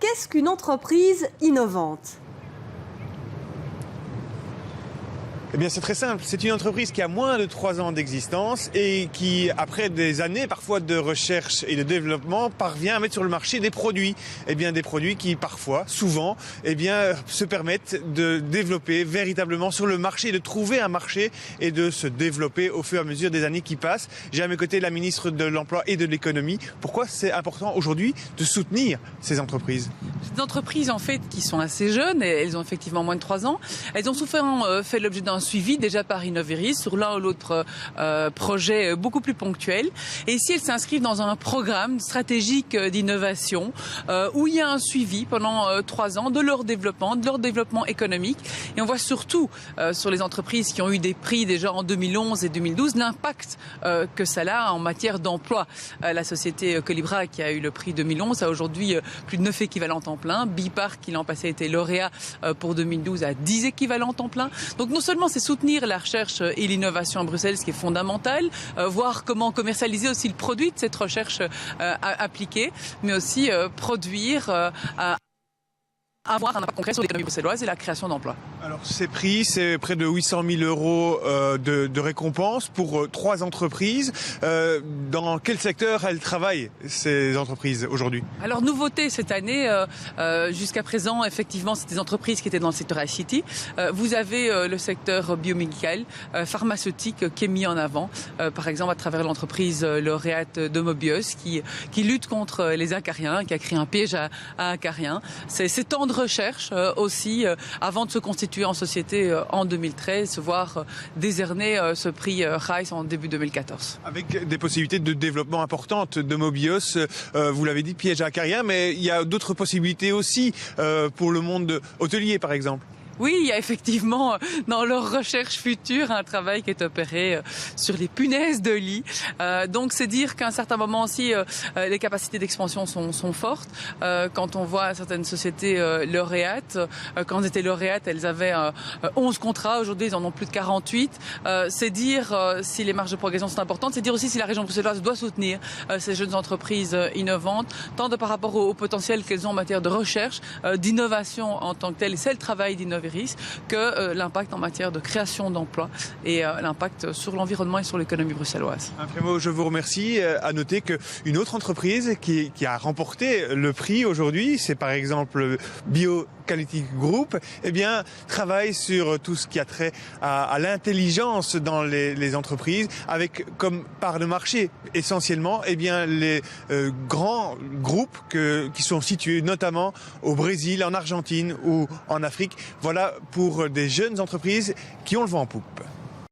qu'est-ce qu'une entreprise innovante ? Eh bien, c'est très simple. C'est une entreprise qui a moins de 3 ans d'existence et qui, après des années parfois de recherche et de développement, parvient à mettre sur le marché des produits. Eh bien, des produits qui parfois, souvent, eh bien, se permettent de développer véritablement sur le marché, de trouver un marché et de se développer au fur et à mesure des années qui passent. J'ai à mes côtés la ministre de l'Emploi et de l'Économie. Pourquoi c'est important aujourd'hui de soutenir ces entreprises ? Des entreprises, en fait, qui sont assez jeunes, et elles ont effectivement moins de 3 ans. Elles ont souvent fait l'objet d'un suivi déjà par Innoviris sur l'un ou l'autre projet beaucoup plus ponctuel. Et ici, elles s'inscrivent dans un programme stratégique d'innovation où il y a un suivi pendant 3 ans de leur développement économique. Et on voit surtout sur les entreprises qui ont eu des prix déjà en 2011 et 2012 l'impact que ça a en matière d'emploi. La société Colibra, qui a eu le prix 2011, a aujourd'hui plus de 9 équivalents temps plein. Bipar, qui l'an passé était lauréat pour 2012, a 10 équivalents temps plein. Donc non seulement c'est soutenir la recherche et l'innovation à Bruxelles, ce qui est fondamental, voir comment commercialiser aussi le produit de cette recherche appliquée, mais aussi produire avoir un impact concret sur l'économie bruxelloise et la création d'emplois. Alors ces prix, c'est près de 800 000 euros de récompense pour 3 entreprises. Dans quel secteur elles travaillent, ces entreprises, aujourd'hui ? Alors, nouveauté cette année, jusqu'à présent, effectivement, c'est des entreprises qui étaient dans le secteur ICT. Vous avez le secteur biomédical, pharmaceutique qui est mis en avant, par exemple à travers l'entreprise lauréate de Mobius qui lutte contre les acariens, qui a créé un piège à acariens. C'est tant de recherche aussi avant de se constituer en société en 2013, se voir décerner ce prix RISE en début 2014. Avec des possibilités de développement importantes de Mobius, vous l'avez dit, piège à acariens, mais il y a d'autres possibilités aussi pour le monde hôtelier par exemple. Oui, il y a effectivement dans leur recherche future un travail qui est opéré sur les punaises de lit. Donc c'est dire qu'à un certain moment aussi les capacités d'expansion sont fortes. Quand on voit certaines sociétés lauréates, quand elles étaient lauréates, elles avaient 11 contrats. Aujourd'hui, ils en ont plus de 48. C'est dire si les marges de progression sont importantes. C'est dire aussi si la région bruxelloise doit soutenir ces jeunes entreprises innovantes, tant de par rapport au potentiel qu'elles ont en matière de recherche, d'innovation en tant que telle. Et c'est le travail d'Innoviris que l'impact en matière de création d'emplois et l'impact sur l'environnement et sur l'économie bruxelloise. Frémo, je vous remercie. À noter qu'une autre entreprise qui a remporté le prix aujourd'hui, c'est par exemple BioQuality Group, eh bien, travaille sur tout ce qui a trait à l'intelligence dans les entreprises, avec comme part de marché essentiellement eh bien, les grands groupes qui sont situés notamment au Brésil, en Argentine ou en Afrique. Voilà pour des jeunes entreprises qui ont le vent en poupe.